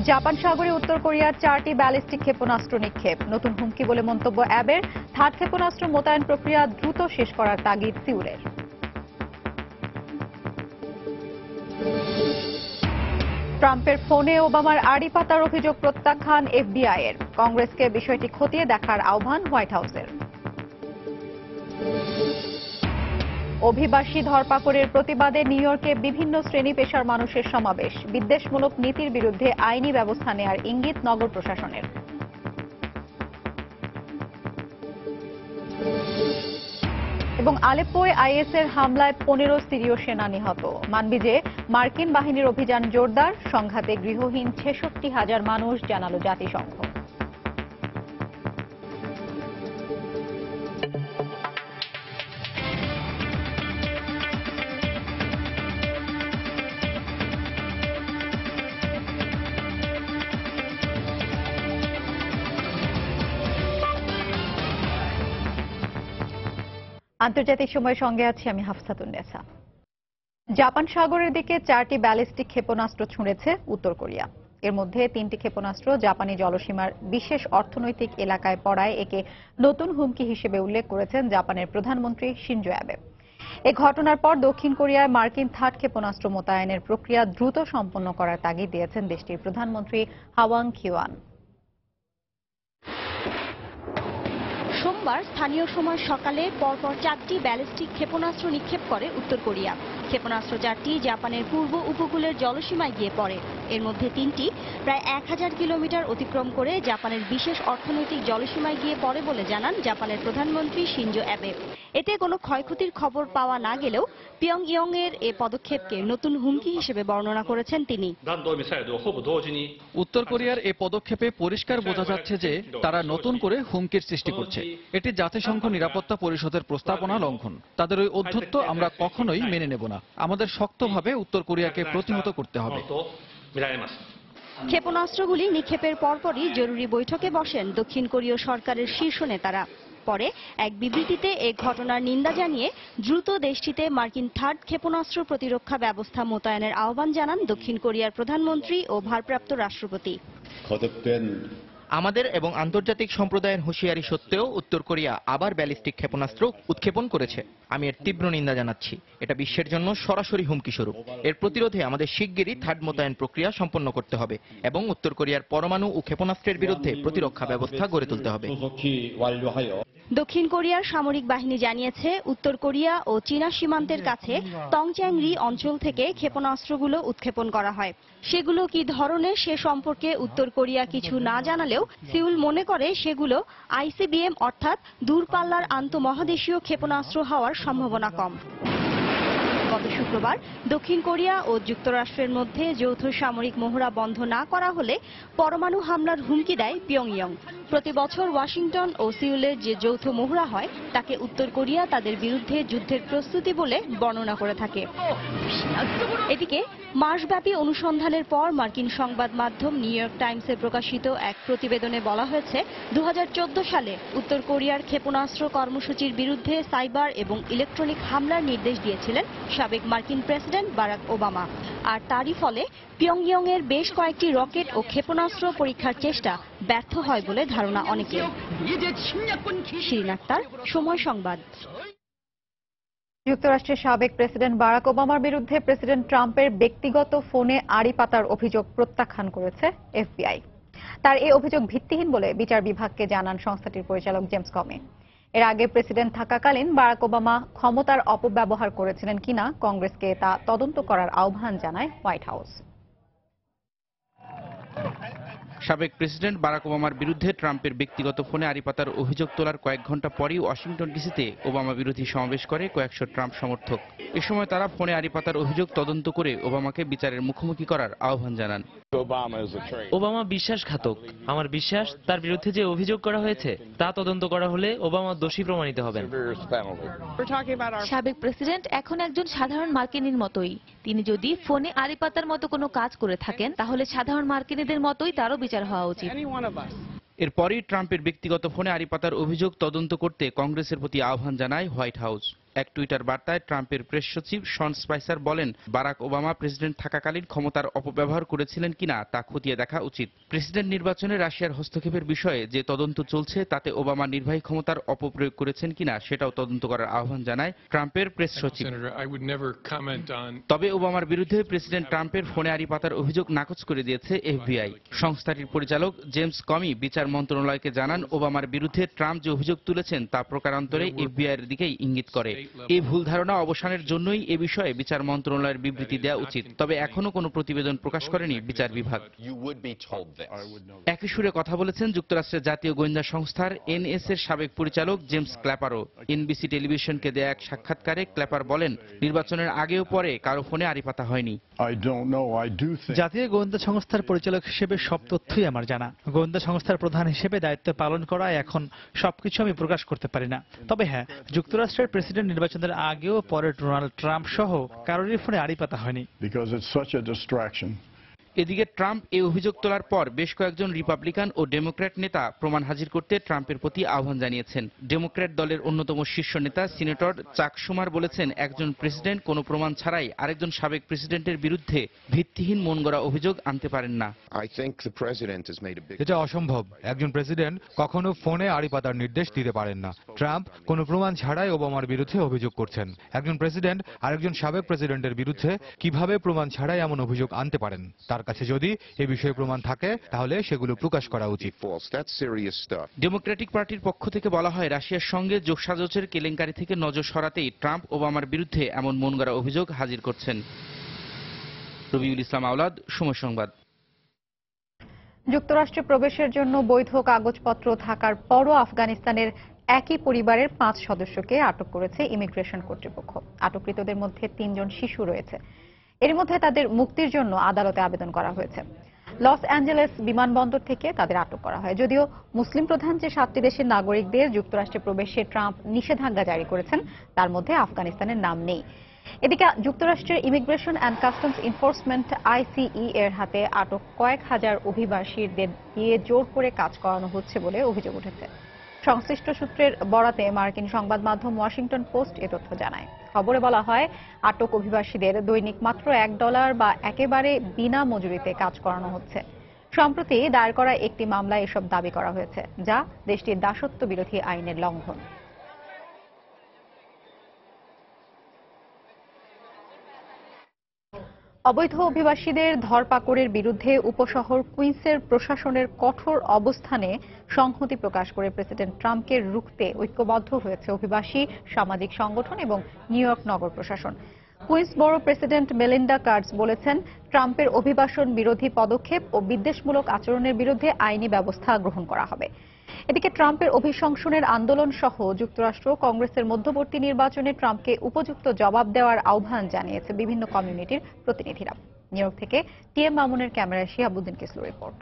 Japan সাগরে উত্তর কোরিয়ার 4টি ব্যালিস্টিক ক্ষেপণাস্ত্র নিক্ষেপ, নতুন হুমকি বলে মন্তব্য অ্যাবের। থার্ড ক্ষেপণাস্ত্র মোতায়েন প্রক্রিয়া দ্রুত শেষ করার তাগিদ সিউলের। ট্রাম্পের ফোনে ওবামার আড়ি পাতার অভিযোগ প্রত্যাখ্যান এফবিআই এর। কংগ্রেসকে বিষয়টি খতিয়ে দেখার আহ্বান হোয়াইট হাউসের। অভিবাসী ধরপাকড়ের প্রতিবাদে নিউ ইয়র্কে বিভিন্ন শ্রেণী পেশার মানুষের সমাবেশ, বিদ্বেষমূলক নীতির বিরুদ্ধে আইনি ব্যবস্থা নেয়ার ইঙ্গিত নগর প্রশাসনের। এবং আলেপ্পোয় আইএসের হামলায় 15 সিরীয় সেনা নিহত। মানবিজে মার্কিন বাহিনীর অভিযান জোরদার, সংঘাতে গৃহহীন 66,000 মানুষ, জানালো জাতিসংঘ। আন্তর্জাতিক সময়ের সঙ্গে আছি আমি হাফসাতুন্নেসা। জাপান সাগরের দিকে 4টি ব্যালিস্টিক ক্ষেপণাস্ত্র ছুঁড়েছে উত্তর কোরিয়া। এর মধ্যে 3টি ক্ষেপণাস্ত্র জাপানি জলসীমার বিশেষ অর্থনৈতিক এলাকায় পড়ায় একে নতুন হুমকি হিসেবে উল্লেখ করেছেন জাপানের প্রধানমন্ত্রী শিনজো অ্যাবে। এ ঘটনার পর দক্ষিণ কোরিয়ায় মার্কিন থার্ড ক্ষেপণাস্ত্র মোতায়েনের প্রক্রিয়া দ্রুত সম্পন্ন করার তাগিদ দিয়েছেন দেশটির প্রধানমন্ত্রী হাওয়াং কিওয়ান। সোমবার স্থানীয় সময় সকালে পরপর 4টি ব্যালিস্টিক ক্ষেপণাস্ত্র নিক্ষেপ করে উত্তর কোরিয়া। ক্ষেপণাস্ত্র 4টি জাপানের পূর্ব উপকূলের জলসীমায় গিয়ে পড়ে। এর মধ্যে 3টি প্রায় 1000 কিলোমিটার অতিক্রম করে জাপানের বিশেষ অর্থনৈতিক জলসীমায় গিয়ে পড়ে বলে জানান জাপানের প্রধানমন্ত্রী শিনজো অ্যাবে। এতে কোনো ক্ষয়ক্ষতির খবর পাওয়া না গেলেও পিয়ংইয়ং এর এ পদক্ষেপকে নতুন হুমকি হিসেবে বর্ণনা করেছেন তিনি। উত্তর কোরিয়ার এ পদক্ষেপে পরিষ্কার বোঝা যাচ্ছে যে তারা নতুন করে হুমকির সৃষ্টি করছে। এটি জাতিসংঘ নিরাপত্তা পরিষদের প্রস্তাবনা লঙ্ঘন। তাদের ওই অধ্যত্ব আমরা কখনোই মেনে নেব না। আমাদের শক্তভাবে উত্তর কোরিয়াকে প্রতিহত করতে হবে। ক্ষেপণাস্ত্রগুলি নিক্ষেপের পরপরই জরুরি বৈঠকে বসেন দক্ষিণ কোরীয় সরকারের শীর্ষ নেতারা। পরে এক বিবৃতিতে এ ঘটনার নিন্দা জানিয়ে দ্রুত দেশটিতে মার্কিন থার্ড ক্ষেপণাস্ত্র প্রতিরক্ষা ব্যবস্থা মোতায়েনের আহ্বান জানান দক্ষিণ কোরিয়ার প্রধানমন্ত্রী ও ভারপ্রাপ্ত রাষ্ট্রপতি। আমাদের এবং আন্তর্জাতিক সম্প্রদায়ের হুঁশিয়ারি সত্ত্বেও উত্তর কোরিয়া আবার ব্যালিস্টিক ক্ষেপণাস্ত্র উৎক্ষেপণ করেছে। আমি এর তীব্র নিন্দা জানাচ্ছি। এটা বিশ্বের জন্য সরাসরি হুমকি স্বরূপ। এর প্রতিরোধে আমাদের শিগগিরই থার্ড মোতায়েন প্রক্রিয়া সম্পন্ন করতে হবে এবং উত্তর কোরিয়ার পরমাণু ও ক্ষেপণাস্ত্রের বিরুদ্ধে প্রতিরক্ষা ব্যবস্থা গড়ে তুলতে হবে। দক্ষিণ কোরিয়ার সামরিক বাহিনী জানিয়েছে উত্তর কোরিয়া ও চীনা সীমান্তের কাছে টংচ্যাংরি অঞ্চল থেকে ক্ষেপণাস্ত্রগুলো উৎক্ষেপণ করা হয়। সেগুলো কি ধরনের সে সম্পর্কে উত্তর কোরিয়া কিছু না জানালেও সিউল মনে করে সেগুলো আইসিবিএম অর্থাৎ দূরপাল্লার আন্তঃমহাদেশীয় ক্ষেপণাস্ত্র হওয়ার সম্ভাবনা কম। গত শুক্রবার দক্ষিণ কোরিয়া ও যুক্তরাষ্ট্রের মধ্যে যৌথ সামরিক মহড়া বন্ধ না করা হলে পরমাণু হামলার হুমকি দেয় পিয়ংইয়ং। প্রতি বছর ওয়াশিংটন ও সিউলের যে যৌথ মহড়া হয় তাকে উত্তর কোরিয়া তাদের বিরুদ্ধে যুদ্ধের প্রস্তুতি বলে বর্ণনা করে থাকে। এদিকে মাসব্যাপী অনুসন্ধানের পর মার্কিন সংবাদ মাধ্যম নিউ ইয়র্ক টাইমসে প্রকাশিত এক প্রতিবেদনে বলা হয়েছে 2014 সালে উত্তর কোরিয়ার ক্ষেপণাস্ত্র কর্মসূচির বিরুদ্ধে সাইবার এবং ইলেকট্রনিক হামলার নির্দেশ দিয়েছিলেন সাবেক মার্কিন প্রেসিডেন্ট বারাক ওবামা। আর তারই ফলে পিয়ংইয়ং এর বেশ কয়েকটি রকেট ও ক্ষেপণাস্ত্র পরীক্ষার চেষ্টা ব্যর্থ হয় বলে ধারণা অনেকের। শিরিন আক্তার, সময় সংবাদ। যুক্তরাষ্ট্রের সাবেক প্রেসিডেন্ট বারাক ওবামার বিরুদ্ধে প্রেসিডেন্ট ট্রাম্পের ব্যক্তিগত ফোনে আড়ি পাতার অভিযোগ প্রত্যাখ্যান করেছে এফবিআই। তার এই অভিযোগ ভিত্তিহীন বলে বিচার বিভাগকে জানান সংস্থাটির পরিচালক জেমস কমি। এর আগে প্রেসিডেন্ট থাকাকালীন বারাক ওবামা ক্ষমতার অপব্যবহার করেছিলেন কিনা কংগ্রেসকে তা তদন্ত করার আহ্বান জানায় হোয়াইট হাউস। সাবেক প্রেসিডেন্ট বারাক ওবামার বিরুদ্ধে ট্রাম্পের ব্যক্তিগত ফোনে আড়ি পাতার অভিযোগ তোলার কয়েক ঘন্টা পরই ওয়াশিংটন ডিসিতে ওবামা বিরোধী সমাবেশ করে কয়েকশো ট্রাম্প সমর্থক। এ সময় তারা ফোনে আড়ি পাতার অভিযোগ তদন্ত করে ওবামাকে বিচারের মুখোমুখি করার আহ্বান জানান। ওবামা বিশ্বাসঘাতক। আমার বিশ্বাস তার বিরুদ্ধে যে অভিযোগ করা হয়েছে তা তদন্ত করা হলে ওবামা দোষী প্রমাণিত হবেন। সাবেক প্রেসিডেন্ট এখন একজন সাধারণ মার্কিনীর মতোই। তিনি যদি ফোনে আড়ি পাতার মতো কোনো কাজ করে থাকেন তাহলে সাধারণ মার্কিনীদের মতোই তারও বিচার হওয়া উচিত। এরপরই ট্রাম্পের ব্যক্তিগত ফোনে আড়ি পাতার অভিযোগ তদন্ত করতে কংগ্রেসের প্রতি আহ্বান জানায় হোয়াইট হাউস। এক টুইটার বার্তায় ট্রাম্পের প্রেস সচিব শন স্পাইসার বলেন, বারাক ওবামা প্রেসিডেন্ট থাকাকালীন ক্ষমতার অপব্যবহার করেছিলেন কিনা তা খতিয়ে দেখা উচিত। প্রেসিডেন্ট নির্বাচনে রাশিয়ার হস্তক্ষেপের বিষয়ে যে তদন্ত চলছে তাতে ওবামা নির্বাহী ক্ষমতার অপপ্রয়োগ করেছেন কিনা সেটাও তদন্ত করার আহ্বান জানায় ট্রাম্পের প্রেস সচিব। তবে ওবামার বিরুদ্ধে প্রেসিডেন্ট ট্রাম্পের ফোনে আড়ি পাতার অভিযোগ নাকচ করে দিয়েছে এফবিআই। সংস্থাটির পরিচালক জেমস কমি বিচার মন্ত্রণালয়কে জানান, ওবামার বিরুদ্ধে ট্রাম্প যে অভিযোগ তুলেছেন তা প্রকারান্তরে এফবিআই এর দিকেই ইঙ্গিত করে। এই ভুল ধারণা অবসানের জন্যই এ বিষয়ে বিচার মন্ত্রণালয়ের বিবৃতি দেওয়া উচিত। তবে এখনো কোনো প্রতিবেদন প্রকাশ করেনি বিচার বিভাগ। একই সুরে কথা বলেছেন যুক্তরাষ্ট্রের জাতীয় গোয়েন্দা সংস্থার এনএসএ এর সাবেক পরিচালক জেমস ক্ল্যাপারও। এনবিসি টেলিভিশনকে দেয়া এক সাক্ষাৎকারে ক্ল্যাপার বলেন, নির্বাচনের আগেও পরে কারো ফোনে আড়ি পাতা হয়নি। জাতীয় গোয়েন্দা সংস্থার পরিচালক হিসেবে সব তথ্যই আমার জানা। গোয়েন্দা সংস্থার প্রধান হিসেবে দায়িত্ব পালন করায় এখন সবকিছু আমি প্রকাশ করতে পারি না। তবে হ্যাঁ, যুক্তরাষ্ট্রের প্রেসিডেন্ট নির্বাচনের আগেও পরে ডোনাল্ড ট্রাম্প সহ কারোরই ফোনে আড়ি পাতা হয়নি। এদিকে ট্রাম্প এই অভিযোগ তোলার পর বেশ কয়েকজন রিপাবলিকান ও ডেমোক্র্যাট নেতা প্রমাণ হাজির করতে ট্রাম্পের প্রতি আহ্বান জানিয়েছেন। ডেমোক্র্যাট দলের অন্যতম শীর্ষ নেতা সিনেটর চাক শুমার বলেছেন, একজন প্রেসিডেন্ট কোনো প্রমাণ ছাড়াই আরেকজন সাবেক প্রেসিডেন্টের বিরুদ্ধে ভিত্তিহীন মনগড়া অভিযোগ আনতে পারেন না। এটা অসম্ভব। একজন প্রেসিডেন্ট কখনো ফোনে আড়ি পাতার নির্দেশ দিতে পারেন না। ট্রাম্প কোনো প্রমাণ ছাড়াই ওবামার বিরুদ্ধে অভিযোগ করছেন। একজন প্রেসিডেন্ট আরেকজন সাবেক প্রেসিডেন্টের বিরুদ্ধে কিভাবে প্রমাণ ছাড়াই এমন অভিযোগ আনতে পারেন? তার কাছে যদি এ বিষয়ে প্রমাণ থাকে তাহলে সেগুলো প্রকাশ করা উচিত। ডেমোক্রেটিক পার্টির পক্ষ থেকে বলা হয়, রাশিয়ার সঙ্গে যোগসাজশের কেলেঙ্কারি থেকে নজর সরাতেই ট্রাম্প ওবামার বিরুদ্ধে এমন মনগড়া অভিযোগ হাজির করছেন। রবিউল ইসলাম আওলাদ, সময় সংবাদ। যুক্তরাষ্ট্রে প্রবেশের জন্য বৈধ কাগজপত্র থাকার পরও আফগানিস্তানের একই পরিবারের 5 সদস্যকে আটক করেছে ইমিগ্রেশন কর্তৃপক্ষ। আটককৃতদের মধ্যে 3 জন শিশু রয়েছে। এর মধ্যে তাদের মুক্তির জন্য আদালতে আবেদন করা হয়েছে। লস অ্যাঞ্জেলেস বিমানবন্দর থেকে তাদের আটক করা হয়। যদিও মুসলিম প্রধান যে 7টি দেশের নাগরিকদের যুক্তরাষ্ট্রে প্রবেশে ট্রাম্প নিষেধাজ্ঞা জারি করেছেন তার মধ্যে আফগানিস্তানের নাম নেই। এদিকে যুক্তরাষ্ট্রের ইমিগ্রেশন অ্যান্ড কাস্টমস এনফোর্সমেন্ট আইসিই এর হাতে আটক কয়েক হাজার অভিবাসীদের দিয়ে জোর করে কাজ করানো হচ্ছে বলে অভিযোগ উঠেছে। সংশ্লিষ্ট সূত্রের বরাতে মার্কিন সংবাদ মাধ্যম ওয়াশিংটন পোস্ট এ তথ্য জানায়। খবরে বলা হয়, আটক অভিবাসীদের দৈনিক মাত্র $1 বা একেবারে বিনা মজুরিতে কাজ করানো হচ্ছে। সম্প্রতি দায়ের করা একটি মামলায় এসব দাবি করা হয়েছে, যা দেশটির দাসত্ব বিরোধী আইনের লঙ্ঘন। অবৈধ অভিবাসীদের ধরপাকড়ের বিরুদ্ধে উপশহর কুইন্সের প্রশাসনের কঠোর অবস্থানে সংহতি প্রকাশ করে প্রেসিডেন্ট ট্রাম্পকে রুখতে ঐক্যবদ্ধ হয়েছে অভিবাসী সামাজিক সংগঠন এবং নিউ ইয়র্ক নগর প্রশাসন। কুইন্স বরো প্রেসিডেন্ট মেলিন্ডা কার্টস বলেছেন, ট্রাম্পের অভিবাসন বিরোধী পদক্ষেপ ও বিদ্বেষমূলক আচরণের বিরুদ্ধে আইনি ব্যবস্থা গ্রহণ করা হবে। এদিকে ট্রাম্পের অভিশংসনের আন্দোলন সহ যুক্তরাষ্ট্র কংগ্রেসের মধ্যবর্তী নির্বাচনে ট্রাম্পকে উপযুক্ত জবাব দেওয়ার আহ্বান জানিয়েছে বিভিন্ন কমিউনিটির প্রতিনিধিরা। নিউ ইয়র্ক থেকে টিএম মামুনের ক্যামেরায় শিহাবুদ্দিন কিসলুর রিপোর্ট।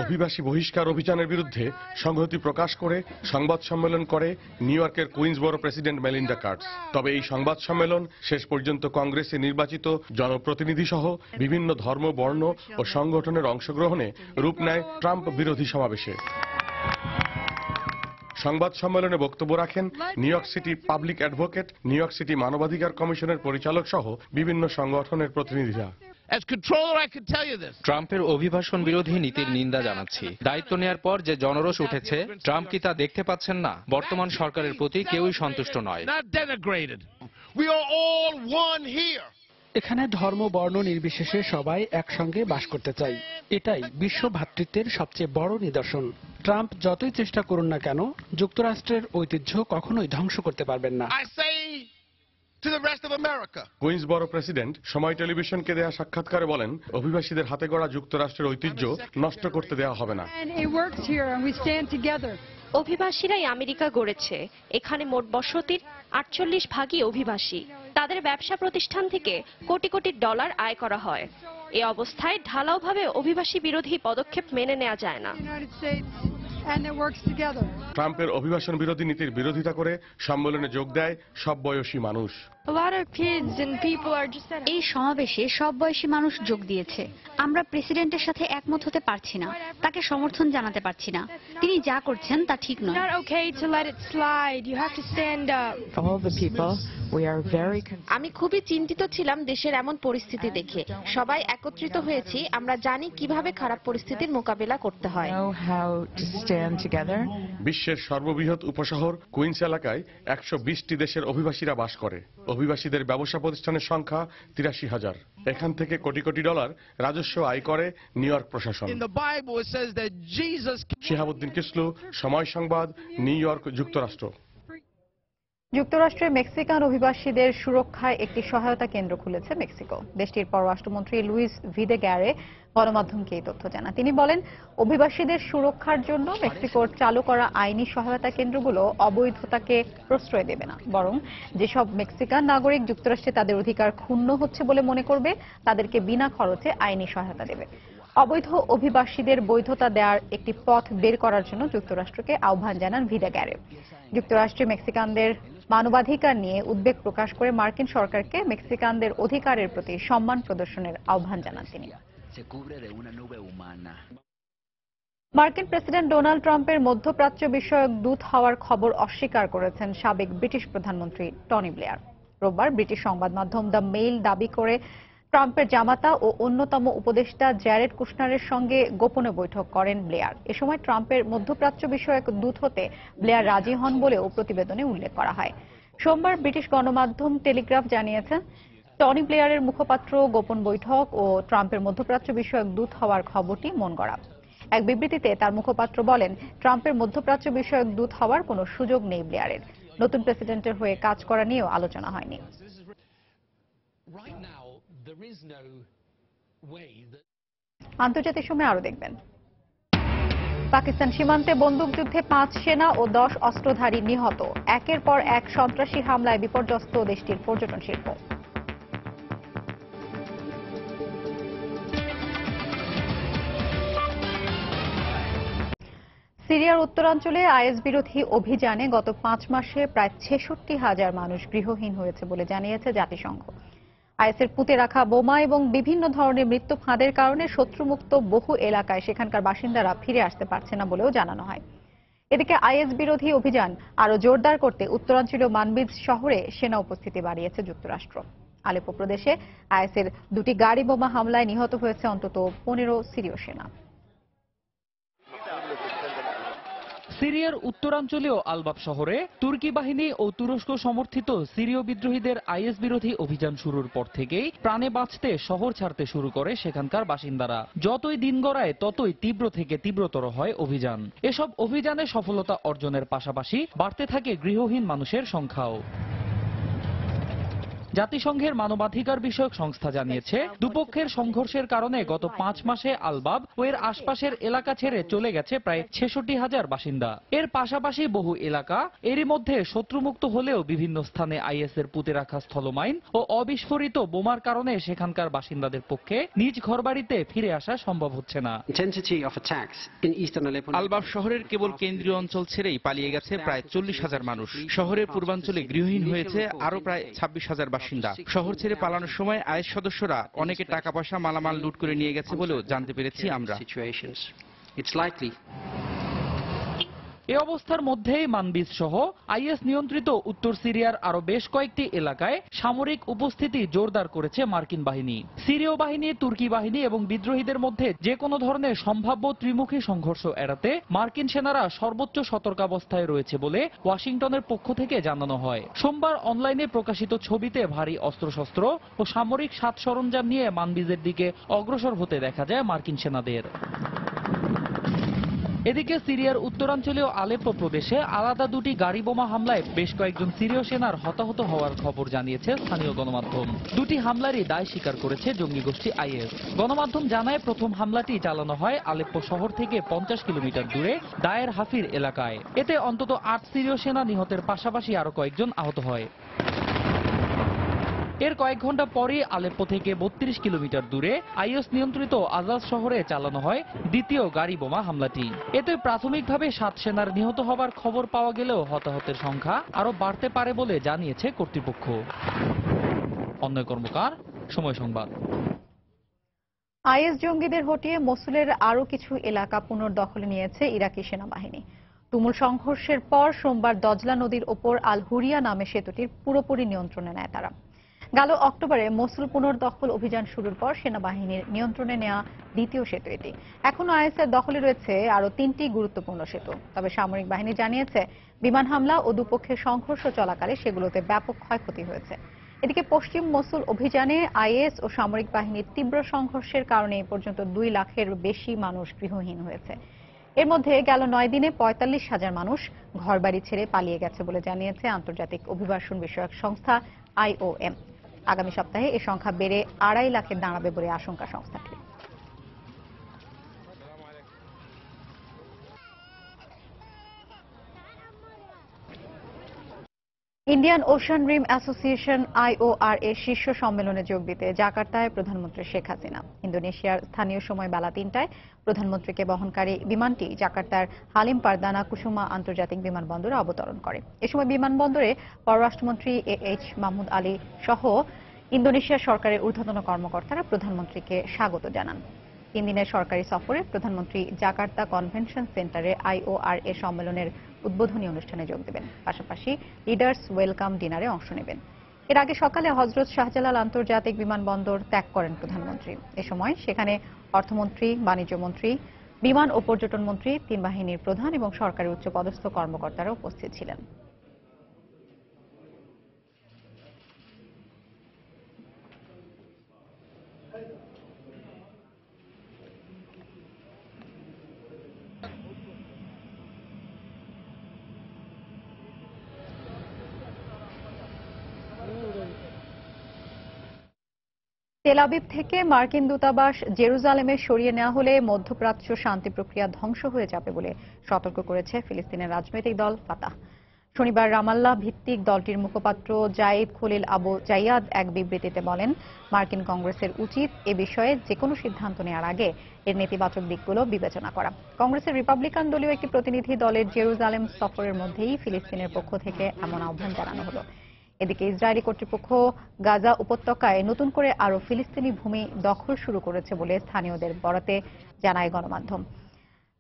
অভিবাসী বহিষ্কার অভিযানের বিরুদ্ধে সংহতি প্রকাশ করে সংবাদ সম্মেলন করে নিউ ইয়র্কের কুইন্সবরো প্রেসিডেন্ট মেলিন্ডা কার্টস। তবে এই সংবাদ সম্মেলন শেষ পর্যন্ত কংগ্রেসে নির্বাচিত জনপ্রতিনিধি সহ বিভিন্ন ধর্ম, বর্ণ ও সংগঠনের অংশগ্রহণে রূপ নেয় ট্রাম্প বিরোধী সমাবেশে। সংবাদ সম্মেলনে বক্তব্য রাখেন new York city public advocate, new York city মানবাধিকার কমিশনের পরিচালক সহ বিভিন্ন সংগঠনের প্রতিনিধিরা। ট্রাম্পের অভিবাসন বিরোধী নীতির নিন্দা জানাচ্ছি। দায়িত্ব নেয়ার পর যে জনরোষ উঠেছে, ট্রাম্প কি তা দেখতে পাচ্ছেন না? বর্তমান সরকারের প্রতি কেউই সন্তুষ্ট নয়। এখানে ধর্ম, বর্ণ নির্বিশেষে সবাই একসঙ্গে বাস করতে চাই। এটাই বিশ্ব ভ্রাতৃত্বের সবচেয়ে বড় নিদর্শন। ট্রাম্প যতই চেষ্টা করুন না কেন, যুক্তরাষ্ট্রের ঐতিহ্য কখনোই ধ্বংস করতে পারবেন না। কুইন্সবরো প্রেসিডেন্ট সময় টেলিভিশনকে দেয়া সাক্ষাৎকারে বলেন, অভিবাসীদের হাতে গড়া যুক্তরাষ্ট্রের ঐতিহ্য নষ্ট করতে দেওয়া হবে না। অভিবাসীরাই আমেরিকা গড়েছে। এখানে মোট বসতির 48 ভাগই অভিবাসী। তাদের ব্যবসা প্রতিষ্ঠান থেকে কোটি কোটি ডলার আয় করা হয়। এ অবস্থায় ঢালাওভাবে অভিবাসী বিরোধী পদক্ষেপ মেনে নেওয়া যায় না। ট্রাম্পের অভিবাসন বিরোধী নীতির বিরোধিতা করে সম্মেলনে যোগ দেয় সব বয়সী মানুষ। এই সমাবেশে সব বয়সী মানুষ যোগ দিয়েছে। আমরা প্রেসিডেন্টের সাথে একমত হতে পারছি না, তাকে সমর্থন জানাতে পারছি না। তিনি যা করছেন তা ঠিক নয়। আমি খুবই চিন্তিত ছিলাম দেশের এমন পরিস্থিতি দেখে। সবাই একত্রিত হয়েছি, আমরা জানি কিভাবে খারাপ পরিস্থিতির মোকাবেলা করতে হয়। বিশ্বের সর্ববৃহৎ উপশহর কুইন্স এলাকায় 120টি দেশের অভিবাসীরা বাস করে। অভিবাসীদের ব্যবসা প্রতিষ্ঠানের সংখ্যা 83,000। এখান থেকে কোটি কোটি ডলার রাজস্ব আয় করে নিউ ইয়র্ক প্রশাসন। শিহাবুদ্দিন কিসলু, সময় সংবাদ, নিউ ইয়র্ক, যুক্তরাষ্ট্র। যুক্তরাষ্ট্রে মেক্সিকান অভিবাসীদের সুরক্ষায় একটি সহায়তা কেন্দ্র খুলেছে মেক্সিকো। দেশটির পররাষ্ট্রমন্ত্রী লুইস ভিদেগারে গণমাধ্যমকে এই তথ্য জানান। তিনি বলেন, অভিবাসীদের সুরক্ষার জন্য মেক্সিকোর চালু করা আইনি সহায়তা কেন্দ্রগুলো অবৈধতাকে প্রশ্রয় দেবে না, বরং যেসব মেক্সিকান নাগরিক যুক্তরাষ্ট্রে তাদের অধিকার ক্ষুণ্ণ হচ্ছে বলে মনে করবে তাদেরকে বিনা খরচে আইনি সহায়তা দেবে। অবৈধ অভিবাসীদের বৈধতা দেওয়ার একটি পথ বের করার জন্য যুক্তরাষ্ট্রকে আহ্বান জানান ভিদেগারে। যুক্তরাষ্ট্রে মেক্সিকানদের মানবাধিকার নিয়ে উদ্বেগ প্রকাশ করে মার্কিন সরকারকে মেক্সিকানদের অধিকারের প্রতি সম্মান প্রদর্শনের আহ্বান জানান তিনি। মার্কিন প্রেসিডেন্ট ডোনাল্ড ট্রাম্পের মধ্যপ্রাচ্য বিষয়ক দূত হওয়ার খবর অস্বীকার করেছেন সাবেক ব্রিটিশ প্রধানমন্ত্রী টনি ব্লেয়ার। রোববার ব্রিটিশ সংবাদ মাধ্যম দ্য মেইল দাবি করে ট্রাম্পের জামাতা ও অন্যতম উপদেষ্টা জ্যারেড কুশনারের সঙ্গে গোপনে বৈঠক করেন ব্লেয়ার। এ সময় ট্রাম্পের মধ্যপ্রাচ্য বিষয়ক দূত হতে ব্লেয়ার রাজি হন বলেও প্রতিবেদনে উল্লেখ করা হয়। সোমবার ব্রিটিশ গণমাধ্যম টেলিগ্রাফ জানিয়েছে, টনি ব্লেয়ারের মুখপাত্র গোপন বৈঠক ও ট্রাম্পের মধ্যপ্রাচ্য বিষয়ক দূত হওয়ার খবরটি মনগড়া। এক বিবৃতিতে তার মুখপাত্র বলেন, ট্রাম্পের মধ্যপ্রাচ্য বিষয়ক দূত হওয়ার কোনো সুযোগ নেই ব্লেয়ারের। নতুন প্রেসিডেন্টের হয়ে কাজ করা নিয়েও আলোচনা হয়নি। আন্তর্জাতিক সময় আরো দেখবেন, পাকিস্তান সীমান্তে বন্দুকযুদ্ধে 5 সেনা ও 10 অস্ত্রধারী নিহত। একের পর এক সন্ত্রাসী হামলায় বিপর্যস্ত দেশটির পর্যটন শিল্প। সিরিয়ার উত্তরাঞ্চলে আইএস বিরোধী অভিযানে গত 5 মাসে প্রায় 66,000 মানুষ গৃহহীন হয়েছে বলে জানিয়েছে জাতিসংঘ। আইএসের পুঁতে রাখা বোমা এবং বিভিন্ন ধরনের মৃত্যু ফাঁদের কারণে শত্রুমুক্ত বহু এলাকায় সেখানকার বাসিন্দারা ফিরে আসতে পারছে না বলেও জানানো হয়। এদিকে আইএস বিরোধী অভিযান আরো জোরদার করতে উত্তরাঞ্চলীয় মানবিজ শহরে সেনা উপস্থিতি বাড়িয়েছে যুক্তরাষ্ট্র। আলেপ্পো প্রদেশে আইএসের 2টি গাড়ি বোমা হামলায় নিহত হয়েছে অন্তত 15 সিরীয় সেনা। সিরিয়ার উত্তরাঞ্চলীয় আলবাব শহরে তুর্কি বাহিনী ও তুরস্ক সমর্থিত সিরীয় বিদ্রোহীদের আইএস বিরোধী অভিযান শুরুর পর থেকেই প্রাণে বাঁচতে শহর ছাড়তে শুরু করে সেখানকার বাসিন্দারা। যতই দিন গড়ায় ততই তীব্র থেকে তীব্রতর হয় অভিযান। এসব অভিযানে সফলতা অর্জনের পাশাপাশি বাড়তে থাকে গৃহহীন মানুষের সংখ্যাও। জাতিসংঘের মানবাধিকার বিষয়ক সংস্থা জানিয়েছে, দুপক্ষের সংঘর্ষের কারণে গত 5 মাসে আলবাব ও এর আশপাশের এলাকা ছেড়ে চলে গেছে প্রায় 66,000 বাসিন্দা। এর পাশাপাশি বহু এলাকা এরই মধ্যে শত্রুমুক্ত হলেও বিভিন্ন স্থানে আইএসের পুঁতে রাখা স্থলমাইন ও অবিস্ফোরিত বোমার কারণে সেখানকার বাসিন্দাদের পক্ষে নিজ ঘরবাড়িতে ফিরে আসা সম্ভব হচ্ছে না। আলবাব শহরের কেবল কেন্দ্রীয় অঞ্চল ছেড়েই পালিয়ে গেছে প্রায় 40,000 মানুষ। শহরের পূর্বাঞ্চলে গৃহহীন হয়েছে আরো প্রায় 26,000 বাসিন্দা। শহর ছেড়ে পালানোর সময় আইএস সদস্যরা অনেকে টাকা পয়সা মালামাল লুট করে নিয়ে গেছে বলেও জানতে পেরেছি আমরা। এ অবস্থার মধ্যেই মানবিজ সহ আইএস নিয়ন্ত্রিত উত্তর সিরিয়ার আরো বেশ কয়েকটি এলাকায় সামরিক উপস্থিতি জোরদার করেছে মার্কিন বাহিনী। সিরীয় বাহিনী, তুর্কি বাহিনী এবং বিদ্রোহীদের মধ্যে যে কোনো ধরনের সম্ভাব্য ত্রিমুখী সংঘর্ষ এড়াতে মার্কিন সেনারা সর্বোচ্চ সতর্কাবস্থায় রয়েছে বলে ওয়াশিংটনের পক্ষ থেকে জানানো হয়। সোমবার অনলাইনে প্রকাশিত ছবিতে ভারী অস্ত্রশস্ত্র ও সামরিক সাজ সরঞ্জাম নিয়ে মানবিজের দিকে অগ্রসর হতে দেখা যায় মার্কিন সেনাদের। এদিকে সিরিয়ার উত্তরাঞ্চলীয় আলেপ্পো প্রদেশে আলাদা 2টি গাড়ি বোমা হামলায় বেশ কয়েকজন সিরীয় সেনার হতাহত হওয়ার খবর জানিয়েছে স্থানীয় গণমাধ্যম। 2টি হামলারই দায় স্বীকার করেছে জঙ্গি গোষ্ঠী আইএস। গণমাধ্যম জানায়, প্রথম হামলাটি চালানো হয় আলেপ্পো শহর থেকে 50 কিলোমিটার দূরে দায়ের হাফির এলাকায়। এতে অন্তত 8 সিরীয় সেনা নিহতের পাশাপাশি আরো কয়েকজন আহত হয়। এর কয়েক ঘন্টা পরে আলেপ্পো থেকে ৩২ কিলোমিটার দূরে আইএস নিয়ন্ত্রিত আজাজ শহরে চালানো হয় দ্বিতীয় গাড়ি বোমা হামলাটি। এতে প্রাথমিকভাবে ৭ সেনার নিহত হবার খবর পাওয়া গেলেও হতাহতের সংখ্যা আরো বাড়তে পারে বলে জানিয়েছে কর্তৃপক্ষ। অন্যয় কর্মকার, সময় সংবাদ। আইএস জঙ্গিদের হটিয়ে মসুলের আরও কিছু এলাকা পুনর্দখলে নিয়েছে ইরাকি সেনাবাহিনী। তুমুল সংঘর্ষের পর সোমবার দজলা নদীর ওপর আল হুরিয়া নামে সেতুটির পুরোপুরি নিয়ন্ত্রণে নেয় তারা। গেল অক্টোবরে মসুল পুনর্দখল অভিযান শুরুর পর সেনাবাহিনীর নিয়ন্ত্রণে নেওয়া দ্বিতীয় সেতু এটি। এখনো আইএসের দখলে রয়েছে আরও ৩টি গুরুত্বপূর্ণ সেতু। তবে সামরিক বাহিনী জানিয়েছে বিমান হামলা ও দুপক্ষের সংঘর্ষ চলাকালে সেগুলোতে ব্যাপক ক্ষয়ক্ষতি হয়েছে। এদিকে পশ্চিম মসুল অভিযানে আইএস ও সামরিক বাহিনীর তীব্র সংঘর্ষের কারণে এ পর্যন্ত ২ লাখের বেশি মানুষ গৃহহীন হয়েছে। এর মধ্যে গেল ৯ দিনে ৪৫,০০০ মানুষ ঘরবাড়ি ছেড়ে পালিয়ে গেছে বলে জানিয়েছে আন্তর্জাতিক অভিবাসন বিষয়ক সংস্থা IOM। আগামী সপ্তাহে এ সংখ্যা বেড়ে ২.৫ লাখে দাঁড়াবে বলে আশঙ্কা সংস্থাটির। ইন্ডিয়ান ওশান রিম অ্যাসোসিয়েশন IOR এর শীর্ষ সম্মেলনে যোগ দিতে জাকার্তায় প্রধানমন্ত্রী শেখ হাসিনা। ইন্দোনেশিয়ার স্থানীয় সময় বেলা ৩টায় প্রধানমন্ত্রীকে বহনকারী বিমানটি জাকার্তার হালিম পারদানা কুসুমা আন্তর্জাতিক বিমানবন্দরে অবতরণ করে। এ সময় বিমানবন্দরে পররাষ্ট্রমন্ত্রী AH মাহমুদ আলী সহ ইন্দোনেশিয়া সরকারের ঊর্ধ্বতন কর্মকর্তারা প্রধানমন্ত্রীকে স্বাগত জানান। 3 দিনের সরকারি সফরে প্রধানমন্ত্রী জাকার্তা কনভেনশন সেন্টারে IOR এর সম্মেলনের উদ্বোধনী অনুষ্ঠানে যোগ দেবেন। পাশাপাশি লিডার্স ওয়েলকাম ডিনারে অংশ নেবেন। এর আগে সকালে হযরত শাহজালাল আন্তর্জাতিক বিমানবন্দর ত্যাগ করেন প্রধানমন্ত্রী। এ সময় সেখানে অর্থমন্ত্রী, বাণিজ্য মন্ত্রী, বিমান ও পর্যটন মন্ত্রী, 3 বাহিনীর প্রধান এবং সরকারের উচ্চপদস্থ কর্মকর্তারা উপস্থিত ছিলেন। তেল আবিব থেকে মার্কিন দূতাবাস জেরুজালেমে সরিয়ে নেওয়া হলে মধ্যপ্রাচ্য শান্তি প্রক্রিয়া ধ্বংস হয়ে যাবে বলে সতর্ক করেছে ফিলিস্তিনের রাজনৈতিক দল ফাতাহ। শনিবার রামাল্লাহ ভিত্তিক দলটির মুখপাত্র জায়েদ খলিল আবু জাইয়াদ এক বিবৃতিতে বলেন, মার্কিন কংগ্রেসের উচিত এ বিষয়ে যেকোনো সিদ্ধান্ত নেওয়ার আগে এর নেতিবাচক দিকগুলো বিবেচনা করা। কংগ্রেসের রিপাবলিকান দলীয় একটি প্রতিনিধি দলের জেরুজালেম সফরের মধ্যেই ফিলিস্তিনের পক্ষ থেকে এমন আহ্বান জানানো হলো। এদিকে ইসরায়েলি কর্তৃপক্ষ গাজা উপত্যকায় নতুন করে আরও ফিলিস্তিনি ভূমি দখল শুরু করেছে বলে স্থানীয়দের বরাতে জানায় গণমাধ্যম।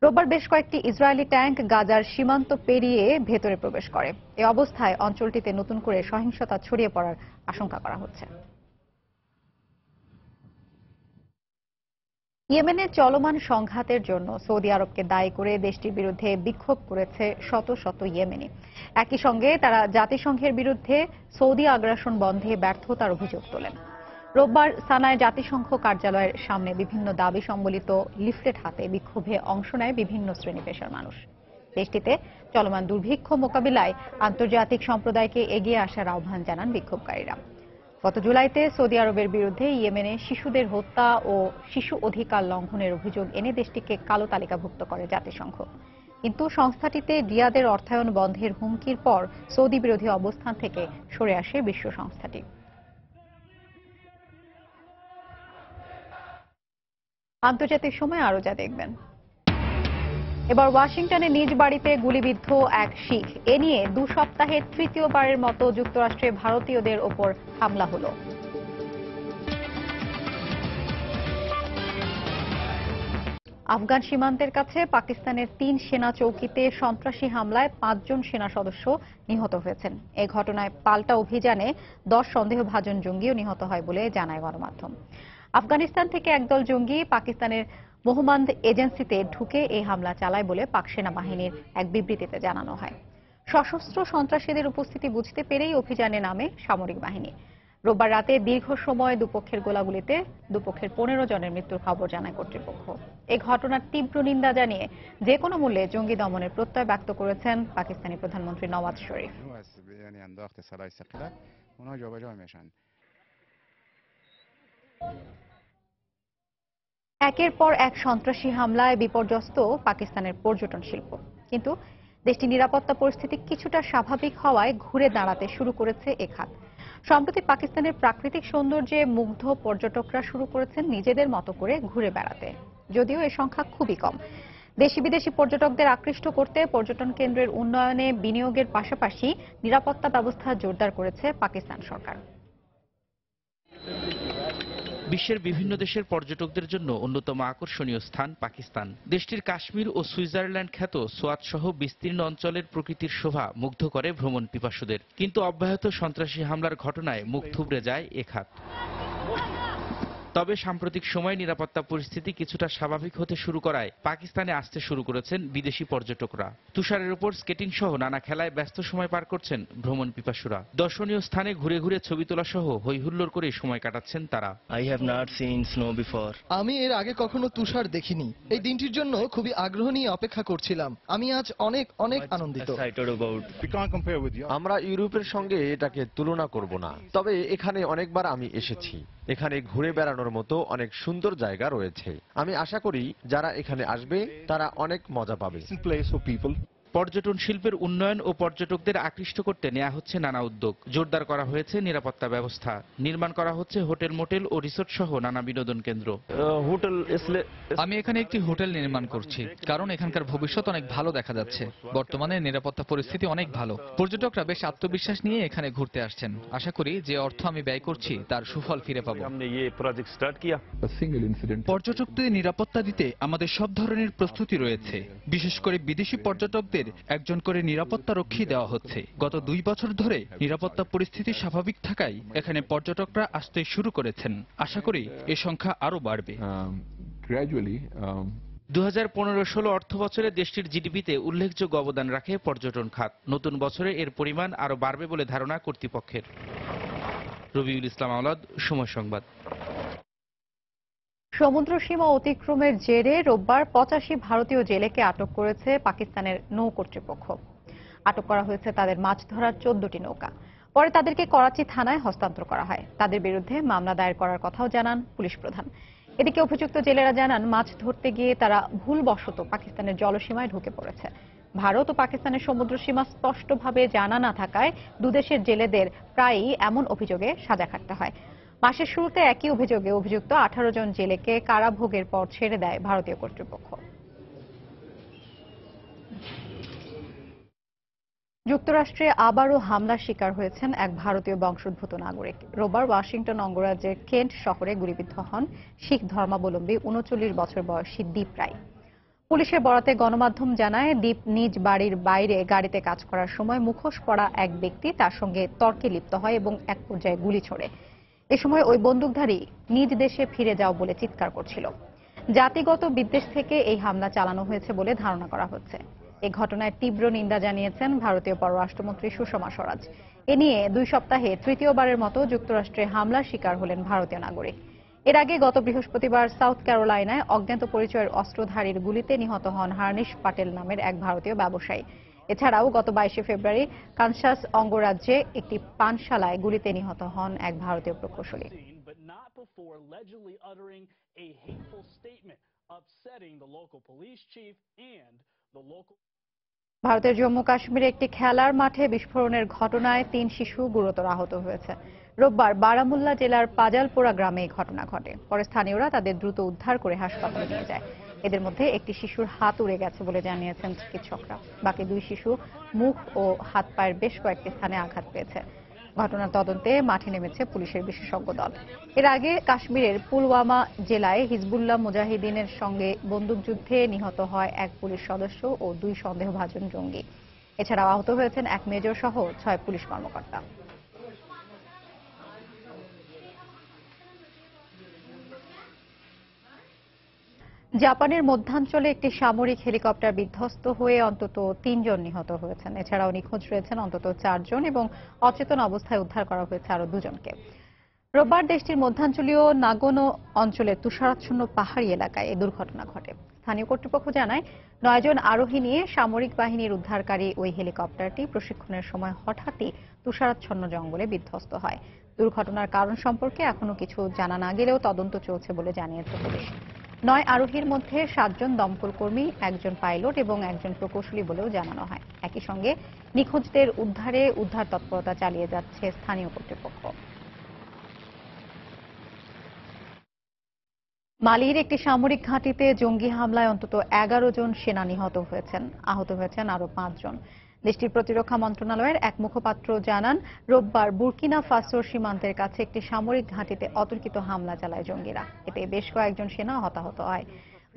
রোববার বেশ কয়েকটি ইসরায়েলি ট্যাঙ্ক গাজার সীমান্ত পেরিয়ে ভেতরে প্রবেশ করে। এই অবস্থায় অঞ্চলটিতে নতুন করে সহিংসতা ছড়িয়ে পড়ার আশঙ্কা করা হচ্ছে। ইয়েমেনে চলমান সংঘাতের জন্য সৌদি আরবকে দায়ী করে দেশটির বিরুদ্ধে বিক্ষোভ করেছে শত শত ইয়েমেনি। একই সঙ্গে তারা জাতিসংঘের বিরুদ্ধে সৌদি আগ্রাসন বন্ধে ব্যর্থতার অভিযোগ তোলেন। রোববার সানায় জাতিসংঘ কার্যালয়ের সামনে বিভিন্ন দাবি সম্বলিত লিফলেট হাতে বিক্ষোভে অংশ নেয় বিভিন্ন শ্রেণী পেশার মানুষ। দেশটিতে চলমান দুর্ভিক্ষ মোকাবিলায় আন্তর্জাতিক সম্প্রদায়কে এগিয়ে আসার আহ্বান জানান বিক্ষোভকারীরা। গত জুলাইতে সৌদি আরবের বিরুদ্ধে ইয়েমেনে শিশুদের হত্যা ও শিশু অধিকার লঙ্ঘনের অভিযোগ এনে দেশটিকে কালো তালিকাভুক্ত করে জাতিসংঘ। কিন্তু সংস্থাটিতে রিয়াদের অর্থায়ন বন্ধের হুমকির পর সৌদি বিরোধী অবস্থান থেকে সরে আসে বিশ্ব সংস্থাটি। আন্তর্জাতিক সময় আরো যা দেখবেন। এবার ওয়াশিংটনে নিজ বাড়িতে গুলিবিদ্ধ এক শিখ। এ নিয়ে 2 সপ্তাহে তৃতীয়বারের মতো যুক্তরাষ্ট্রে ভারতীয়দের ওপর হামলা হলো। আফগান সীমান্তের কাছে পাকিস্তানের 3 সেনা চৌকিতে সন্ত্রাসী হামলায় 5 জন সেনা সদস্য নিহত হয়েছেন। এই ঘটনায় পাল্টা অভিযানে 10 সন্দেহভাজন জঙ্গিও নিহত হয় বলে জানায় গণমাধ্যম। আফগানিস্তান থেকে একদল জঙ্গি পাকিস্তানের মোহাম্মদ এজেন্সিতে ঢুকে এই হামলা চালায় বলে পাক সেনাবাহিনীর এক বিবৃতিতে জানানো হয়। সশস্ত্র সন্ত্রাসীদের উপস্থিতি বুঝতে পেরেই অভিযানে নামে সামরিক বাহিনী। রোববার রাতে দীর্ঘ সময় দুপক্ষের গোলাগুলিতে দুপক্ষের 15 জনের মৃত্যুর খবর জানায় কর্তৃপক্ষ। এই ঘটনার তীব্র নিন্দা জানিয়ে যে কোনো মূল্যে জঙ্গি দমনের প্রত্যয় ব্যক্ত করেছেন পাকিস্তানি প্রধানমন্ত্রী নওয়াজ শরীফ। একের পর এক সন্ত্রাসী হামলায় বিপর্যস্ত পাকিস্তানের পর্যটন শিল্প। কিন্তু দেশটির নিরাপত্তা পরিস্থিতি কিছুটা স্বাভাবিক হওয়ায় ঘুরে দাঁড়াতে শুরু করেছে এ খাত। সম্প্রতি পাকিস্তানের প্রাকৃতিক সৌন্দর্যে মুগ্ধ পর্যটকরা শুরু করেছেন নিজেদের মতো করে ঘুরে বেড়াতে, যদিও এ সংখ্যা খুবই কম। দেশি বিদেশি পর্যটকদের আকৃষ্ট করতে পর্যটন কেন্দ্রের উন্নয়নে বিনিয়োগের পাশাপাশি নিরাপত্তা ব্যবস্থা জোরদার করেছে পাকিস্তান সরকার। বিশ্বের বিভিন্ন দেশের পর্যটকদের জন্য অন্যতম আকর্ষণীয় স্থান পাকিস্তান। দেশটির কাশ্মীর ও সুইজারল্যান্ড খ্যাত সোয়াত সহ বিস্তীর্ণ অঞ্চলের প্রকৃতির শোভা মুগ্ধ করে ভ্রমণ পিপাসুদের। কিন্তু অব্যাহত সন্ত্রাসী হামলার ঘটনায় মুখ থুবড়ে যায় এ খাত। তবে সাম্প্রতিক সময়ে নিরাপত্তা পরিস্থিতি কিছুটা স্বাভাবিক হতে শুরু করায় পাকিস্তানে আসতে শুরু করেছেন বিদেশি পর্যটকরা। তুষারের উপর স্কেটিং সহ নানা খেলায় ব্যস্ত সময় পার করছেন ভ্রমণ পিপাসুরা। দর্শনীয় স্থানে ঘুরে ঘুরে ছবি তোলা সহ হৈহুল্লোড় করে সময় কাটাচ্ছেন তারা। আমি এর আগে কখনো তুষার দেখিনি। এই দিনটির জন্য খুবই আগ্রহ নিয়ে অপেক্ষা করছিলাম। আমি আজ অনেক অনেক আনন্দিত। আমরা ইউরোপের সঙ্গে এটাকে তুলনা করব না, তবে এখানে অনেকবার আমি এসেছি। এখানে ঘুরে বেড়ানোর মতো অনেক সুন্দর জায়গা রয়েছে। আমি আশা করি যারা এখানে আসবে তারা অনেক মজা পাবে। পর্যটন শিল্পের উন্নয়ন ও পর্যটকদের আকৃষ্ট করতে নেওয়া হচ্ছে নানা উদ্যোগ। জোরদার করা হয়েছে নিরাপত্তা ব্যবস্থা, নির্মাণ করা হচ্ছে হোটেল, মোটেল ও রিসোর্ট সহ নানা বিনোদন কেন্দ্র। আমি এখানে একটি হোটেল নির্মাণ করছি, কারণ এখানকার ভবিষ্যৎ অনেক ভালো দেখা যাচ্ছে। বর্তমানে নিরাপত্তা পরিস্থিতি অনেক ভালো। পর্যটকরা বেশ আত্মবিশ্বাস নিয়ে এখানে ঘুরতে আসছেন। আশা করি যে অর্থ আমি ব্যয় করছি তার সুফল ফিরে পাবো। পর্যটকদের নিরাপত্তা দিতে আমাদের সব ধরনের প্রস্তুতি রয়েছে। বিশেষ করে বিদেশি পর্যটকদের একজন করে নিরাপত্তা রক্ষী দেওয়া হচ্ছে। গত 2 বছর ধরে নিরাপত্তা পরিস্থিতি স্বাভাবিক থাকায় এখানে পর্যটকরা আসতে শুরু করেছেন। আশা করি এ সংখ্যা আরো বাড়বে। 2015-16 অর্থ বছরে দেশটির জিডিপিতে উল্লেখযোগ্য অবদান রাখে পর্যটন খাত। নতুন বছরে এর পরিমাণ আরো বাড়বে বলে ধারণা কর্তৃপক্ষের। রবিউল ইসলাম আওলাদ, সময় সংবাদ। সমুদ্র সীমা অতিক্রমের জেরে রোববার 85 ভারতীয় জেলেকে আটক করেছে পাকিস্তানের নৌ কর্তৃপক্ষ। আটক করা হয়েছে তাদের মাছ ধরার 14টি নৌকা। পরে তাদেরকে করাচি থানায় হস্তান্তর করা হয়। তাদের বিরুদ্ধে মামলা দায়ের করার কথাও জানান পুলিশ প্রধান। এদিকে অভিযুক্ত জেলেরা জানান, মাছ ধরতে গিয়ে তারা ভুলবশত পাকিস্তানের জলসীমায় ঢুকে পড়েছে। ভারত ও পাকিস্তানের সমুদ্র সীমা স্পষ্টভাবে জানা না থাকায় দুদেশের জেলেদের প্রায়ই এমন অভিযোগে সাজা খাটতে হয়। মাসের শুরুতে একই অভিযোগে অভিযুক্ত 18 জন জেলেকে কারাভোগের পর ছেড়ে দেয় ভারতীয় কর্তৃপক্ষ। যুক্তরাষ্ট্রে আবারও হামলার শিকার হয়েছেন এক ভারতীয় বংশোদ্ভূত নাগরিক। রোববার ওয়াশিংটন অঙ্গরাজ্যের কেন্ট শহরে গুলিবিদ্ধ হন শিখ ধর্মাবলম্বী 39 বছর বয়সী দীপ রায়। পুলিশের বরাতে গণমাধ্যম জানায়, দীপ নিজ বাড়ির বাইরে গাড়িতে কাজ করার সময় মুখোশ পরা এক ব্যক্তি তার সঙ্গে তর্কে লিপ্ত হয় এবং এক পর্যায়ে গুলি ছোড়ে। এ সময় ওই বন্দুকধারী নিজ দেশে ফিরে যাও বলে চিৎকার করছিল। জাতিগত বিদ্বেষ থেকে এই হামলা চালানো হয়েছে বলে ধারণা করা হচ্ছে। এই ঘটনায় তীব্র নিন্দা জানিয়েছেন ভারতীয় পররাষ্ট্রমন্ত্রী সুষমা স্বরাজ। এ নিয়ে 2 সপ্তাহে তৃতীয়বারের মতো যুক্তরাষ্ট্রে হামলার শিকার হলেন ভারতীয় নাগরিক। এর আগে গত বৃহস্পতিবার সাউথ ক্যারোলাইনায় অজ্ঞাত পরিচয়ের অস্ত্রধারীর গুলিতে নিহত হন হার্নিশ পাটেল নামের এক ভারতীয় ব্যবসায়ী। এছাড়াও গত 22 ফেব্রুয়ারি কানসাস অঙ্গরাজ্যে একটি পানশালায় গুলিতে নিহত হন এক ভারতীয় প্রকৌশলী। ভারতের জম্মু কাশ্মীরে একটি খেলার মাঠে বিস্ফোরণের ঘটনায় 3 শিশু গুরুতর আহত হয়েছে। রোববার বারামুল্লা জেলার পাজালপোড়া গ্রামে এই ঘটনা ঘটে। পরে স্থানীয়রা তাদের দ্রুত উদ্ধার করে হাসপাতালে নিয়ে যায়। এদের মধ্যে একটি শিশুর হাত উড়ে গেছে বলে জানিয়েছেন চিকিৎসকরা। বাকি 2 শিশু মুখ ও হাত পায়ের বেশ কয়েকটি স্থানে আঘাত পেয়েছে। ঘটনার তদন্তে মাঠে নেমেছে পুলিশের বিশেষজ্ঞ দল। এর আগে কাশ্মীরের পুলওয়ামা জেলায় হিজবুল্লাহ মুজাহিদিনের সঙ্গে বন্দুকযুদ্ধে নিহত হয় এক পুলিশ সদস্য ও 2 সন্দেহভাজন জঙ্গি। এছাড়াও আহত হয়েছেন এক মেজর সহ 6 পুলিশ কর্মকর্তা। জাপানের মধ্যাঞ্চলে একটি সামরিক হেলিকপ্টার বিধ্বস্ত হয়ে অন্তত 3 জন নিহত হয়েছেন। এছাড়াও নিখোঁজ রয়েছেন অন্তত 4 জন এবং অচেতন অবস্থায় উদ্ধার করা হয়েছে আরো 2 জনকে। রোববার দেশটির মধ্যাঞ্চলীয় নাগোনো অঞ্চলের তুষারাচ্ছন্ন পাহাড়ি এলাকায় এই দুর্ঘটনা ঘটে। স্থানীয় কর্তৃপক্ষ জানায়, 9 জন আরোহী নিয়ে সামরিক বাহিনীর উদ্ধারকারী ওই হেলিকপ্টারটি প্রশিক্ষণের সময় হঠাৎই তুষারাচ্ছন্ন জঙ্গলে বিধ্বস্ত হয়। দুর্ঘটনার কারণ সম্পর্কে এখনো কিছু জানা না গেলেও তদন্ত চলছে বলে জানিয়েছে পুলিশ। 9 আরোহীর মধ্যে 7 জন দমকল কর্মী, 1 জন পাইলট এবং 1 জন প্রকৌশলী বলেও জানানো হয়। একই সঙ্গে নিখোঁজদের উদ্ধারে উদ্ধার তৎপরতা চালিয়ে যাচ্ছে স্থানীয় কর্তৃপক্ষ। মালির একটি সামরিক ঘাঁটিতে জঙ্গি হামলায় অন্তত 11 জন সেনা নিহত হয়েছেন, আহত হয়েছেন আরো 5 জন। দেশটির প্রতিরক্ষা মন্ত্রণালয়ের এক মুখপাত্র জানান, রোববার বুর্কিনা ফাসোর সীমান্তের কাছে একটি সামরিক ঘাঁটিতে অতর্কিত হামলা চালায় জঙ্গিরা। এতে বেশ কয়েকজন সেনা হতাহত হয়।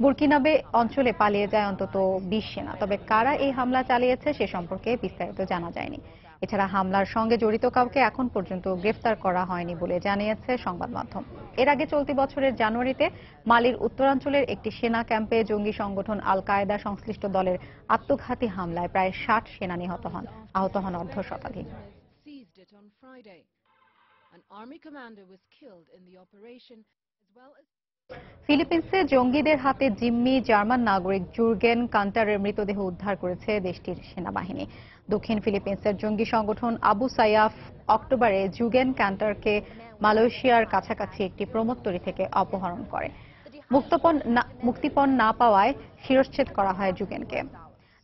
বুর্কিনাবে অঞ্চলে পালিয়ে যায় অন্তত 20 সেনা। তবে কারা এই হামলা চালিয়েছে সে সম্পর্কে বিস্তারিত জানা যায়নি। এছাড়া হামলার সঙ্গে জড়িত কাউকে এখন পর্যন্ত গ্রেফতার করা হয়নি বলে জানিয়েছে সংবাদ মাধ্যম। এর আগে চলতি বছরের জানুয়ারিতে মালির উত্তরাঞ্চলের একটি সেনা ক্যাম্পে জঙ্গি সংগঠন আল কায়েদা সংশ্লিষ্ট দলের আত্মঘাতী হামলায় প্রায় 60 সেনা নিহত হন, আহত হন অর্ধ শতাধিক। ফিলিপিন্সে জঙ্গিদের হাতে জিম্মি জার্মান নাগরিক জুর্গেন কান্টারের মৃতদেহ উদ্ধার করেছে দেশটির সেনাবাহিনী। দক্ষিণ ফিলিপিন্সের জঙ্গি সংগঠন আবু সাইয়াফ অক্টোবরে জুর্গেন কান্টারকে মালয়েশিয়ার কাছাকাছি একটি প্রমোত্তরি থেকে অপহরণ করে। মুক্তিপণ না পাওয়ায় শিরশ্ছেদ করা হয় জুগেনকে।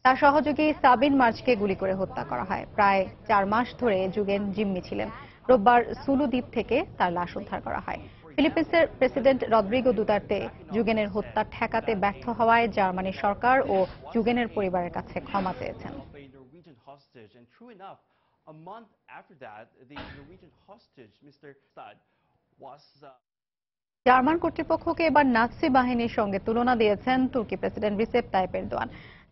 তার সহযোগী সাবিন মার্চকে গুলি করে হত্যা করা হয়। প্রায় 4 মাস ধরে জুগেন জিম্মি ছিলেন। রোববার সুলু দ্বীপ থেকে তার লাশ উদ্ধার করা হয়। ফিলিপিন্সের প্রেসিডেন্ট রদ্রিগো দুতার্তে জুগেনের হত্যা ঠেকাতে ব্যর্থ হওয়ায় জার্মানি সরকার ও জুগেনের পরিবারের কাছে ক্ষমা চেয়েছেন। জার্মান কর্তৃপক্ষকে এবার নাৎসি বাহিনীর সঙ্গে তুলনা দিয়েছেন তুর্কি প্রেসিডেন্ট রিসেপ তাইপ এরদোয়ান।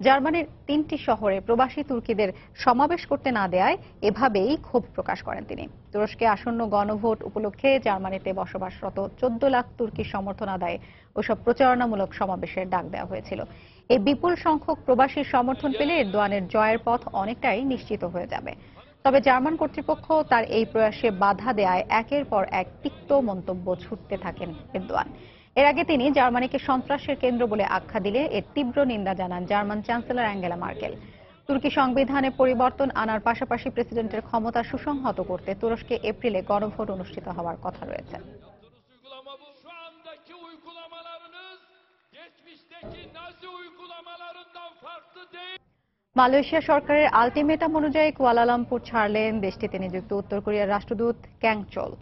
জার্মানির 3টি শহরে প্রবাসী তুর্কিদের সমাবেশ করতে না দেয়ায় এভাবেই ক্ষোভ প্রকাশ করেন তিনি। তুরস্কে আসন্ন গণভোট উপলক্ষে জার্মানিতে বসবাসরত 14 লাখ তুর্কির সমর্থন আদায়ে ওসব প্রচারণামূলক সমাবেশের ডাক দেওয়া হয়েছিল। এই বিপুল সংখ্যক প্রবাসীর সমর্থন পেলে এরদোয়ানের জয়ের পথ অনেকটাই নিশ্চিত হয়ে যাবে। তবে জার্মান কর্তৃপক্ষ তার এই প্রয়াসে বাধা দেয়ায় একের পর এক তিক্ত মন্তব্য ছুটতে থাকেন এরদোয়ান। এর আগে তিনি জার্মানিকে সন্ত্রাসের কেন্দ্র বলে আখ্যা দিলে এর তীব্র নিন্দা জানান জার্মান চ্যান্সেলর অ্যাঙ্গেলা মার্কেল। তুর্কি সংবিধানে পরিবর্তন আনার পাশাপাশি প্রেসিডেন্টের ক্ষমতা সুসংহত করতে তুরস্কে এপ্রিলে গণভোট অনুষ্ঠিত হওয়ার কথা রয়েছে। মালয়েশিয়া সরকারের আলটিমেটাম অনুযায়ী কুয়ালালামপুর ছাড়লেন দেশটিতে নিযুক্ত উত্তর কোরিয়ার রাষ্ট্রদূত ক্যাং চোল।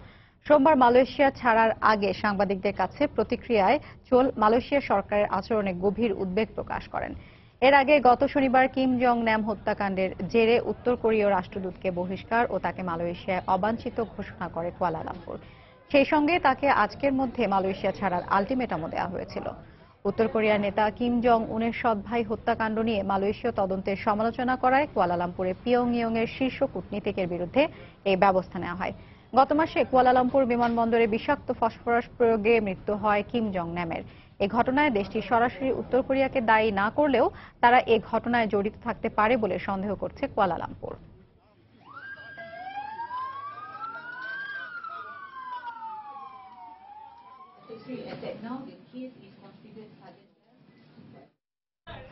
সোমবার মালয়েশিয়া ছাড়ার আগে সাংবাদিকদের কাছে প্রতিক্রিয়ায় চোল মালয়েশিয়া সরকারের আচরণে গভীর উদ্বেগ প্রকাশ করেন। এর আগে গত শনিবার কিম জং ন্যাম হত্যাকাণ্ডের জেরে উত্তর কোরীয় রাষ্ট্রদূতকে বহিষ্কার ও তাকে মালয়েশিয়ায় অবাঞ্ছিত ঘোষণা করে কুয়ালালামপুর। সেই সঙ্গে তাকে আজকের মধ্যে মালয়েশিয়া ছাড়ার আলটিমেটামও দেওয়া হয়েছিল। উত্তর কোরিয়ার নেতা কিম জং উনের সৎ ভাই হত্যাকাণ্ড নিয়ে মালয়েশীয় তদন্তের সমালোচনা করায় কুয়ালালামপুরে পিয়ংইয়ং এর শীর্ষ কূটনীতিকের বিরুদ্ধে এই ব্যবস্থা নেওয়া হয়। গত মাসে কুয়ালালামপুর বিমানবন্দরে বিষাক্ত ফসফরাস প্রয়োগে মৃত্যু হয় কিম জং ন্যামের। এই ঘটনায় দেশটি সরাসরি উত্তর কোরিয়াকে দায়ী না করলেও তারা এই ঘটনায় জড়িত থাকতে পারে বলে সন্দেহ করছে কুয়ালালামপুর।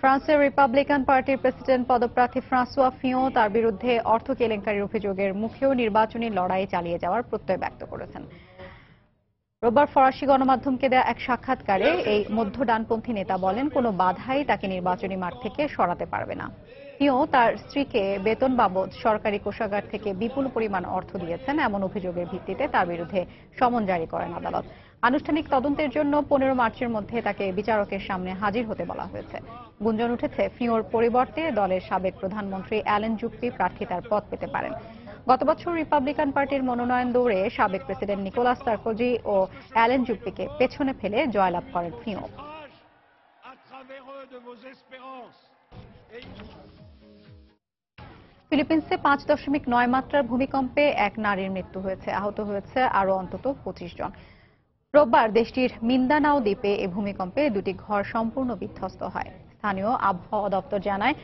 ফ্রান্সের রিপাবলিকান পার্টির প্রেসিডেন্ট পদপ্রার্থী ফ্রাঁসোয়া ফিয়ঁ তার বিরুদ্ধে অর্থ কেলেঙ্কারির অভিযোগের মুখেও নির্বাচনী লড়াই চালিয়ে যাওয়ার প্রত্যয় ব্যক্ত করেছেন। রোববার ফরাসি গণমাধ্যমকে দেয়া এক সাক্ষাৎকারে এই মধ্য ডানপন্থী নেতা বলেন, কোনো বাধাই তাকে নির্বাচনী মাঠ থেকে সরাতে পারবে না। ফিয়ঁ তার স্ত্রীকে বেতন বাবদ সরকারি কোষাগার থেকে বিপুল পরিমাণ অর্থ দিয়েছেন এমন অভিযোগের ভিত্তিতে তার বিরুদ্ধে সমন জারি করেন আদালত। আনুষ্ঠানিক তদন্তের জন্য 15 মার্চের মধ্যে তাকে বিচারকের সামনে হাজির হতে বলা হয়েছে। গুঞ্জন উঠেছে ফিওর পরিবর্তে দলের সাবেক প্রধানমন্ত্রী অ্যালেন জুপ্পি প্রার্থিতার পদ পেতে পারেন। গত বছর রিপাবলিকান পার্টির মনোনয়ন দৌড়ে সাবেক প্রেসিডেন্ট নিকোলাস সার্কোজি ও অ্যালেন জুপ্পিকে পেছনে ফেলে জয়লাভ করেন ফিও। ফিলিপিন্সে 5.9 মাত্রার ভূমিকম্পে এক নারীর মৃত্যু হয়েছে, আহত হয়েছে আরও অন্তত 25 জন। রোববার দেশটির মিন্দানাও দ্বীপে এই ভূমিকম্পে 2টি ঘর সম্পূর্ণ বিধ্বস্ত হয়। স্থানীয় আবহাওয়া দপ্তর জানায়,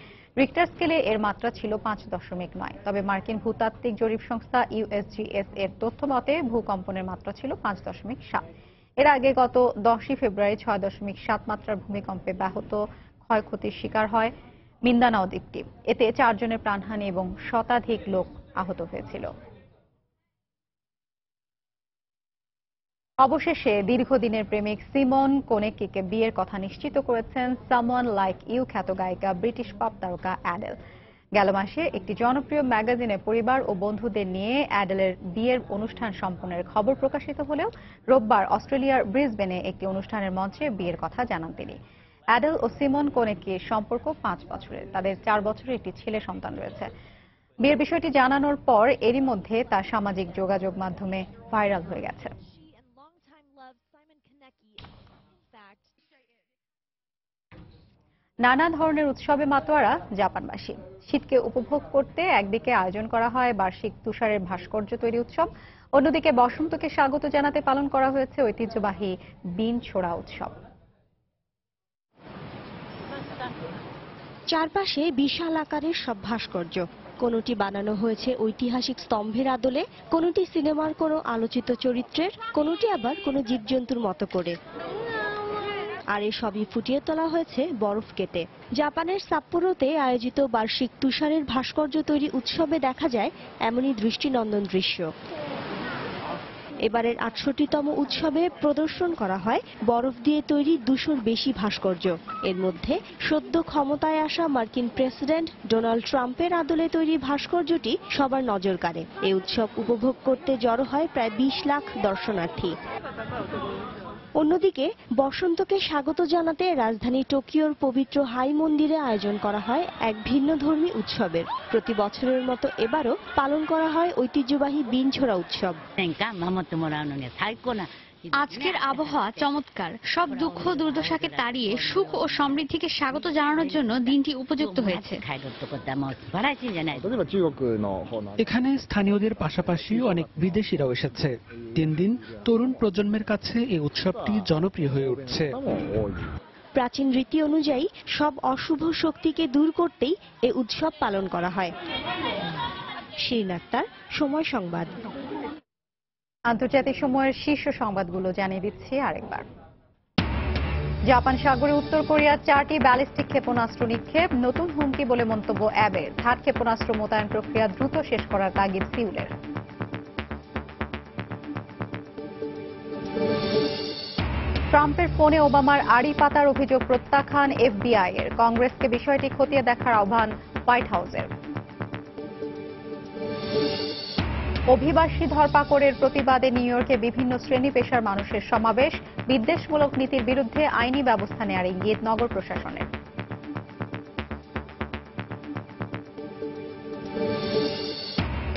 রিক্টার স্কেলে এর মাত্রা ছিল 5.9। তবে মার্কিন ভূতাত্ত্বিক জরিপ সংস্থা ইউএসজিএস এর তথ্য মতে ভূকম্পনের মাত্রা ছিল 5.7। এর আগে গত 10 ফেব্রুয়ারি 6.7 মাত্রার ভূমিকম্পে ব্যাহত ক্ষয়ক্ষতির শিকার হয় মিন্দানাও দ্বীপটি। এতে 4 জনের প্রাণহানি এবং শতাধিক লোক আহত হয়েছিল। অবশেষে দীর্ঘদিনের প্রেমিক সিমন কোনেকিকে বিয়ের কথা নিশ্চিত করেছেন সামওয়ান লাইক ইউ খ্যাত গায়িকা ব্রিটিশ পপ তারকা অ্যাডেল। গেল মাসে একটি জনপ্রিয় ম্যাগাজিনে পরিবার ও বন্ধুদের নিয়ে অ্যাডেলের বিয়ের অনুষ্ঠান সম্পন্নের খবর প্রকাশিত হলেও রোববার অস্ট্রেলিয়ার ব্রিসবেনে একটি অনুষ্ঠানের মঞ্চে বিয়ের কথা জানান তিনি। অ্যাডেল ও সিমন কোনেকির সম্পর্ক 5 বছরের, তাদের 4 বছরের একটি ছেলে সন্তান রয়েছে। বিয়ের বিষয়টি জানানোর পর এরই মধ্যে তা সামাজিক যোগাযোগ মাধ্যমে ভাইরাল হয়ে গেছে। নানা ধরনের উৎসবে মাতোয়ারা জাপানবাসী। শীতকে উপভোগ করতে একদিকে আয়োজন করা হয় বার্ষিক তুষারের ভাস্কর্য তৈরি উৎসব, অন্যদিকে বসন্তকে স্বাগত জানাতে পালন করা হয়েছে ঐতিহ্যবাহী বিন ছোড়া উৎসব। চারপাশে বিশাল আকারের সব ভাস্কর্য, কোনটি বানানো হয়েছে ঐতিহাসিক স্তম্ভের আদলে, কোনটি সিনেমার কোনো আলোচিত চরিত্রের, কোনটি আবার কোনো জীবজন্তুর মতো করে। আর এসবই ফুটিয়ে তোলা হয়েছে বরফ কেটে। জাপানের সাপ্পোরোতে আয়োজিত বার্ষিক তুষারের ভাস্কর্য তৈরি উৎসবে দেখা যায় এমনই দৃষ্টিনন্দন দৃশ্য। এবারের ৬৮তম উৎসবে প্রদর্শন করা হয় বরফ দিয়ে তৈরি ২০০-র বেশি ভাস্কর্য। এর মধ্যে সদ্য ক্ষমতায় আসা মার্কিন প্রেসিডেন্ট ডোনাল্ড ট্রাম্পের আদলে তৈরি ভাস্কর্যটি সবার নজর কাড়ে। এই উৎসব উপভোগ করতে জড়ো হয় প্রায় ২০ লাখ দর্শনার্থী। অন্যদিকে বসন্তকে স্বাগত জানাতে রাজধানী টোকিওর পবিত্র হাই মন্দিরে আয়োজন করা হয় এক ভিন্নধর্মী উৎসবের। প্রতি বছরের মতো এবারও পালন করা হয় ঐতিহ্যবাহী বিনছোড়া উৎসব। আজকের আবহাওয়া চমৎকার, সব দুঃখ দুর্দশাকে তাড়িয়ে সুখ ও সমৃদ্ধিকে স্বাগত জানানোর জন্য দিনটি উপযুক্ত হয়েছে। এখানে স্থানীয়দের পাশাপাশি অনেক বিদেশিরাও এসেছে। দিন দিন তরুণ প্রজন্মের কাছে এই উৎসবটি জনপ্রিয় হয়ে উঠছে। প্রাচীন রীতি অনুযায়ী সব অশুভ শক্তিকে দূর করতেই এই উৎসব পালন করা হয়। শিরিন আক্তার, সময় সংবাদ। আন্তর্জাতিক সময়ের শীর্ষ সংবাদগুলো জানিয়ে দিচ্ছি আরেকবার। জাপান সাগরে উত্তর কোরিয়ার 4টি ব্যালিস্টিক ক্ষেপণাস্ত্র নিক্ষেপ, নতুন হুমকি বলে মন্তব্য অ্যাবের। থার্ড ক্ষেপণাস্ত্র মোতায়েন প্রক্রিয়া দ্রুত শেষ করার তাগিদ সিউলের। ট্রাম্পের ফোনে ওবামার আড়ি পাতার অভিযোগ প্রত্যাখ্যান এফবিআই এর। কংগ্রেসকে বিষয়টি খতিয়ে দেখার আহ্বান হোয়াইট হাউসের। অভিবাসী ধরপাকড়ের প্রতিবাদে নিউ ইয়র্কে বিভিন্ন শ্রেণী পেশার মানুষের সমাবেশ, বিদ্বেষমূলক নীতির বিরুদ্ধে আইনি ব্যবস্থা নেওয়ার ইঙ্গিত নগর প্রশাসনের।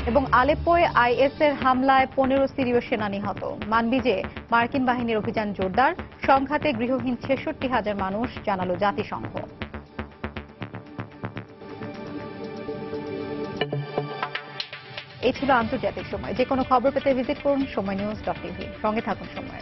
এবং আলেপ্পোয় আইএসের হামলায় 15 সিরীয় সেনা নিহত। মানবিজে মার্কিন বাহিনীর অভিযান জোরদার, সংঘাতে গৃহহীন 66,000 মানুষ, জানালো জাতিসংঘ। এই ছিল আন্তর্জাতিক সময়। যে কোনো খবর পেতে ভিজিট করুন সময়নিউজ.tv। সঙ্গে থাকুন সময়।